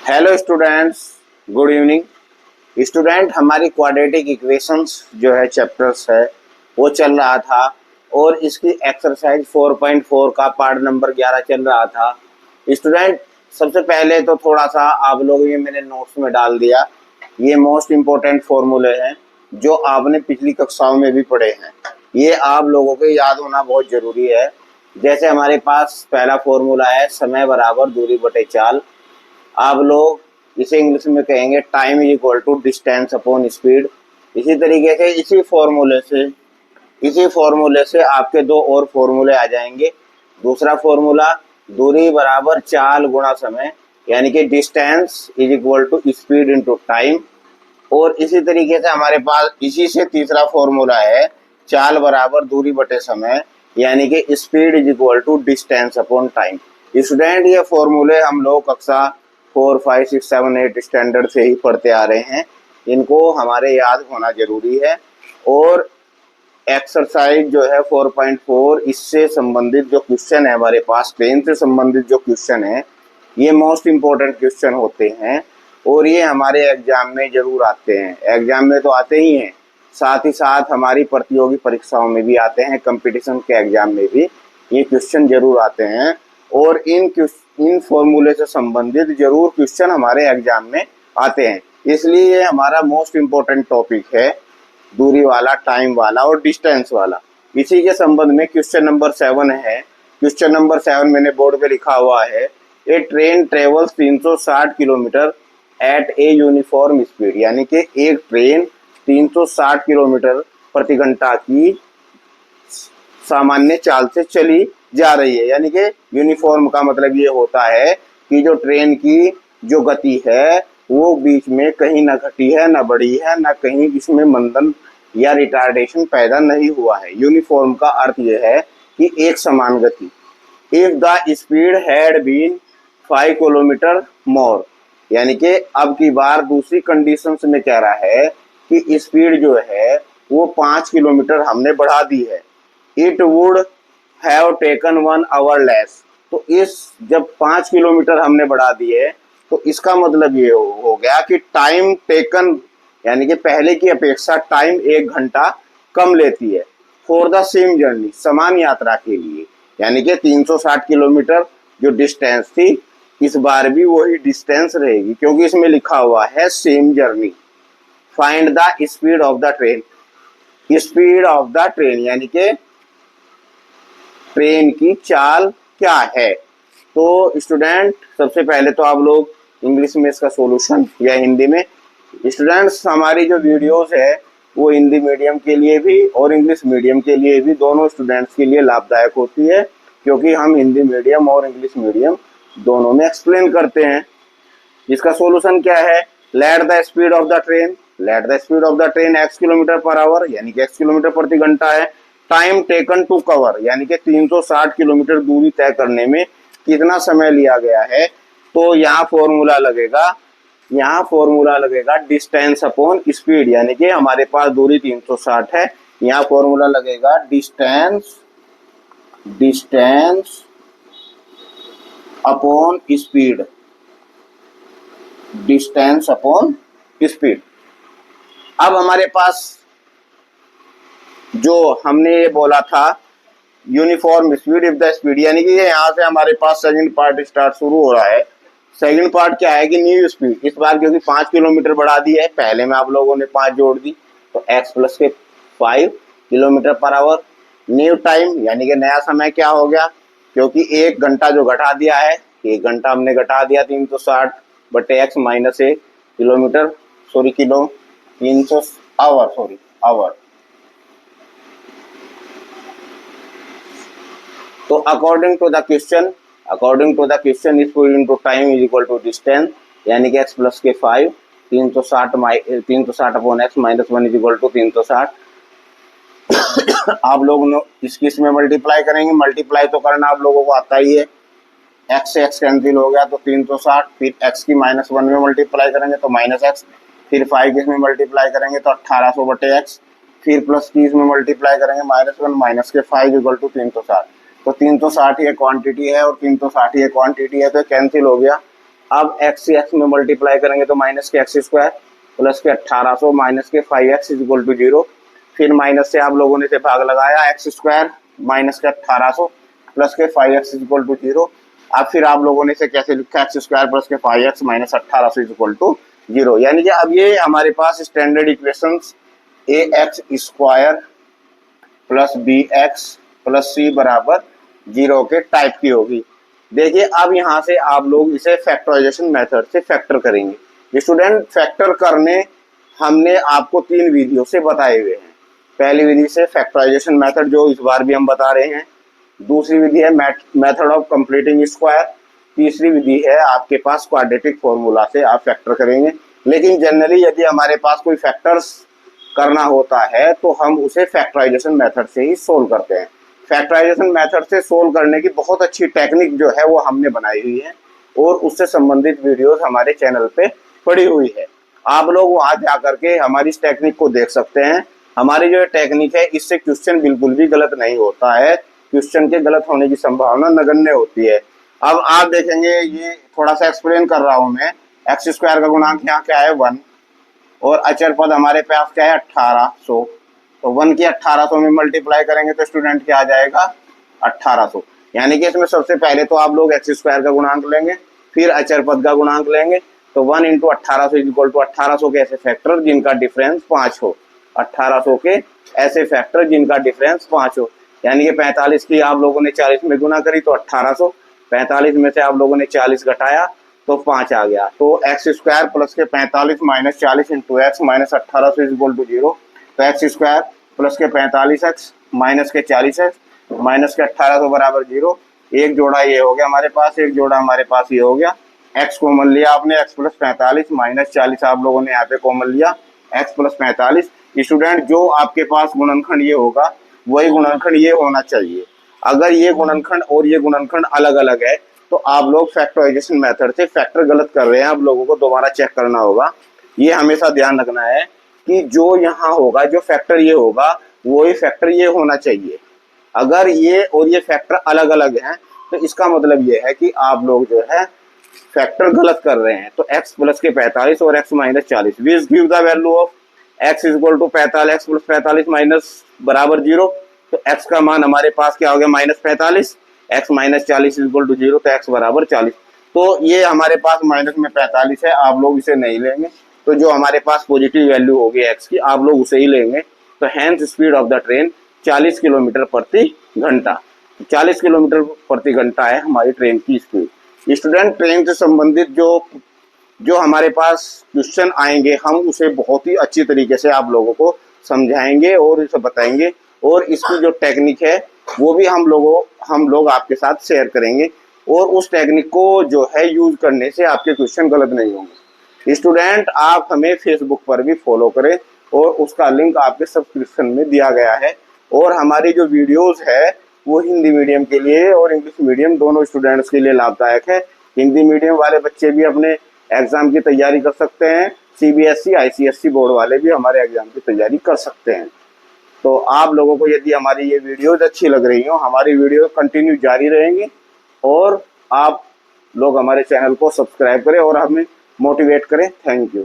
Hello students, good evening. Student, हमारी quadratic equations जो है चैप्टर्स है वो चल रहा था और इसकी एक्सरसाइज 4.4 का पार्ट नंबर 11 चल रहा था। स्टूडेंट, सबसे पहले तो थोड़ा सा आप लोग ये मैंने नोट्स में डाल दिया, ये मोस्ट इम्पोर्टेंट फॉर्मूले हैं जो आपने पिछली कक्षाओं में भी पढ़े हैं। ये आप लोगों को याद होना बहुत ज़रूरी है। जैसे हमारे पास पहला फॉर्मूला है समय बराबर दूरी बटे चाल। आप लोग इसे इंग्लिश में कहेंगे time is equal to distance upon speed. इसी तरीके से इसी फॉर्मूले से आपके दो और फॉर्मूले आ जाएंगे। दूसरा फॉर्मूला दूरी बराबर चाल गुणा समय, यानी कि distance is equal to speed into time. और इसी तरीके से हमारे पास इसी से तीसरा फॉर्मूला है चाल बराबर दूरी बटे समय, यानी कि speed is equal to distance upon time. Student, ये फॉर्मूले हम लोग कक्षा 4, 5, 6, 7, 8 स्टैंडर्ड से ही पढ़ते आ रहे हैं, इनको हमारे याद होना जरूरी है। और एक्सरसाइज जो है 4.4 इससे संबंधित जो क्वेश्चन है हमारे पास, ट्रेन से संबंधित जो क्वेश्चन है ये मोस्ट इम्पोर्टेंट क्वेश्चन होते हैं और ये हमारे एग्जाम में जरूर आते हैं। एग्जाम में तो आते ही हैं, साथ ही साथ हमारी प्रतियोगी परीक्षाओं में भी आते हैं, कंपटीशन के एग्जाम में भी ये क्वेश्चन जरूर आते हैं। और इन फॉर्मूले से संबंधित जरूर क्वेश्चन हमारे एग्जाम में आते हैं, इसलिए ये हमारा मोस्ट इम्पोर्टेंट टॉपिक है, दूरी वाला, टाइम वाला और डिस्टेंस वाला। इसी के संबंध में क्वेश्चन नंबर 7 है। क्वेश्चन नंबर 7 मैंने बोर्ड पे लिखा हुआ है, a train travels 360 kilometre at a uniform speed, यानी कि एक ट्रेन 360 किलोमीटर प्रति घंटा की सामान्य चाल से चली जा रही है। यानी कि यूनिफॉर्म का मतलब ये होता है कि जो ट्रेन की जो गति है वो बीच में कहीं ना घटी है, ना बढ़ी है, ना कहीं इसमें मंदन या रिटार्डेशन पैदा नहीं हुआ है। यूनिफॉर्म का अर्थ यह है कि एक समान गति। If the speed had been 5 kilometre more, यानी कि अब की बार दूसरी कंडीशन में कह रहा है कि स्पीड जो है वो 5 किलोमीटर हमने बढ़ा दी है। It would have taken 1 our less, तो इस जब 5 किलोमीटर हमने बढ़ा दिए तो इसका मतलब ये हो गया कि टाइम टेकन, यानी कि पहले की अपेक्षा टाइम 1 घंटा कम लेती है फॉर द सेम जर्नी, समान यात्रा के लिए। यानी कि 360 किलोमीटर जो डिस्टेंस थी इस बार भी वही डिस्टेंस रहेगी, क्योंकि इसमें लिखा हुआ है same journey. Find the speed of the train, speed of the train यानी कि ट्रेन की चाल क्या है। तो स्टूडेंट, सबसे पहले तो आप लोग इंग्लिश में इसका सॉल्यूशन या हिंदी में, स्टूडेंट्स हमारी जो वीडियोस है वो हिंदी मीडियम के लिए भी और इंग्लिश मीडियम के लिए भी, दोनों स्टूडेंट्स के लिए लाभदायक होती है, क्योंकि हम हिंदी मीडियम और इंग्लिश मीडियम दोनों में एक्सप्लेन करते हैं। इसका सॉल्यूशन क्या है, let the speed of the train x kilometre per hour, यानी कि x किलोमीटर प्रति घंटा है। टाइम टेकन टू कवर, यानी कि 360 किलोमीटर दूरी तय करने में कितना समय लिया गया है। तो यहाँ फॉर्मूला लगेगा डिस्टेंस अपॉन स्पीड, यानी कि हमारे पास दूरी 360 है, यहाँ फॉर्मूला लगेगा distance upon speed, distance upon speed. अब हमारे पास जो हमने ये बोला था uniform speed if the speed, यानी कि यहाँ से हमारे पास सेकंड पार्ट स्टार्ट शुरू हो रहा है। सेकंड पार्ट क्या है कि न्यू स्पीड, इस बार क्योंकि 5 किलोमीटर बढ़ा दी है, पहले में आप लोगों ने 5 जोड़ दी तो x प्लस के 5 kilometre per hour. New time यानी कि नया समय क्या हो गया, क्योंकि 1 घंटा जो घटा दिया है, 1 घंटा हमने घटा दिया 360 बटे x minus 1 kilometre, sorry kilo, 300 hour. तो according to the question speed into time is equal to distance, यानी कि x प्लस के 5 360 upon x minus 1 is equal to 360। आप लोग इसकी इसमें मल्टीप्लाई करेंगे, मल्टीप्लाई तो करना आप लोगों को आता ही है। x से x कैंसिल हो गया तो 360, फिर x की -1 में मल्टीप्लाई करेंगे तो -x, फिर 5 इसमें मल्टीप्लाई करेंगे तो 1800 बटे x, फिर प्लस की इसमें मल्टीप्लाई करेंगे -1 माइनस के 5 इक्वल टू 360। तो 360 ये क्वांटिटी है और 360 ये क्वांटिटी है, तो कैंसिल हो गया। अब x से x में मल्टीप्लाई करेंगे तो माइनस के एक्स स्क्वायर प्लस के 1800 माइनस के 5x इज इक्वल टू 0। फिर माइनस से आप लोगों ने से भाग लगाया, एक्स स्क्वायर माइनस के 1800 प्लस के 5x इज इक्वल टू 0। अब फिर आप लोगों ने से कैसे लिखा, एक्स स्क्वायर प्लस के 5x minus 1800 is equal to 0। यानी कि अब ये हमारे पास standard equations A X square plus B X plus C बराबर 0 के टाइप की होगी। देखिए अब यहाँ से आप लोग इसे फैक्टराइजेशन मेथड से फैक्टर करेंगे। स्टूडेंट फैक्टर करने हमने आपको 3 विधियों से बताए हुए हैं। पहली विधि से फैक्टराइजेशन मेथड जो इस बार भी हम बता रहे हैं, दूसरी विधि है मेथड ऑफ कंप्लीटिंग स्क्वायर, तीसरी विधि है आपके पास क्वाड्रेटिक फॉर्मूला से आप फैक्टर करेंगे। लेकिन जनरली यदि हमारे पास कोई फैक्टर्स करना होता है तो हम उसे फैक्टराइजेशन मेथड से ही सोल्व करते हैं। फैक्टराइजेशन मेथड से सोल्व करने की बहुत अच्छी टेक्निक जो है वो हमने बनाई हुई है और उससे संबंधित वीडियोस हमारे चैनल पे पड़ी हुई है। आप लोग वहां जाकर के हमारी इस टेक्निक को देख सकते हैं। हमारी जो टेक्निक है इससे क्वेश्चन बिल्कुल भी गलत नहीं होता है, क्वेश्चन के गलत होने की संभावना नगण्य होती है। अब आप देखेंगे, ये थोड़ा सा एक्सप्लेन कर रहा हूं मैं। एक्स स्क्वायर का गुणांक यहाँ क्या है 1 और अचर पद हमारे पास क्या है 1800। तो 1 की 1800 में मल्टीप्लाई करेंगे तो स्टूडेंट क्या आ जाएगा 1800। यानी कि इसमें सबसे पहले तो आप लोग एक्स स्क्वायर का गुणांक लेंगे, फिर अचर पद का गुणांक लेंगे। तो 1 इंटू 1800 इज इक्वल टू 1800 के ऐसे फैक्टर जिनका डिफरेंस 5 हो, 1800 के ऐसे फैक्टर जिनका डिफरेंस 5 हो। यानी कि 45 की आप लोगों ने 40 में गुना करी तो 1800, 45 में से आप लोगों ने 40 घटाया तो 5 आ गया। तो एक्स स्क्वायर प्लस के 45 minus 40 into x minus 1800 is equal to 0। तो एक्स स्क्वायर प्लस के 45x माइनस के 40x माइनस के 1800 बराबर 0। एक जोड़ा ये हो गया हमारे पास, एक जोड़ा हमारे पास ये हो गया। x कॉमन लिया आपने, x प्लस 45 माइनस 40 आप लोगों ने यहाँ पे कॉमन लिया, x प्लस 45। स्टूडेंट जो आपके पास गुणनखंड ये होगा वही गुणनखंड ये होना चाहिए। अगर ये गुणनखंड और ये गुणनखंड अलग अलग है तो आप लोग फैक्टराइजेशन मेथड से फैक्टर गलत कर रहे हैं, आप लोगों को दोबारा चेक करना होगा। ये हमेशा ध्यान रखना है कि जो यहाँ होगा, जो फैक्टर ये होगा वही फैक्टर ये होना चाहिए। अगर ये और ये फैक्टर अलग अलग हैं तो इसका मतलब ये है कि आप लोग जो है फैक्टर गलत कर रहे हैं। तो x प्लस के 45 और x minus 40 which give the value of x is equal to 45, x plus 45 minus बराबर 0। तो x का मान हमारे पास क्या हो गया minus 45, x minus 40 is equal to 0। तो x बराबर 40। तो ये हमारे पास माइनस में 45 है, आप लोग इसे नहीं लेंगे। तो जो हमारे पास पॉजिटिव वैल्यू होगी x की आप लोग उसे ही लेंगे। तो hence speed of the train 40 kilometre प्रति घंटा, 40 किलोमीटर प्रति घंटा है हमारी ट्रेन की स्पीड। स्टूडेंट ट्रेन से संबंधित जो हमारे पास क्वेश्चन आएंगे हम उसे बहुत ही अच्छी तरीके से आप लोगों को समझाएंगे और इसे बताएंगे और इसकी जो टेक्निक है वो भी हम लोग आपके साथ शेयर करेंगे और उस टेक्निक को जो है यूज करने से आपके क्वेश्चन गलत नहीं होंगे। स्टूडेंट आप हमें फेसबुक पर भी फॉलो करें और उसका लिंक आपके सब्सक्रिप्शन में दिया गया है। और हमारी जो वीडियोस है वो हिंदी मीडियम के लिए और इंग्लिश मीडियम दोनों स्टूडेंट्स के लिए लाभदायक है। हिंदी मीडियम वाले बच्चे भी अपने एग्जाम की तैयारी कर सकते हैं, CBSE ICSE बोर्ड वाले भी हमारे एग्जाम की तैयारी कर सकते हैं। तो आप लोगों को यदि हमारी ये वीडियोज अच्छी लग रही हो, हमारी वीडियो कंटिन्यू जारी रहेंगी और आप लोग हमारे चैनल को सब्सक्राइब करें और हमें मोटिवेट करें। Thank you.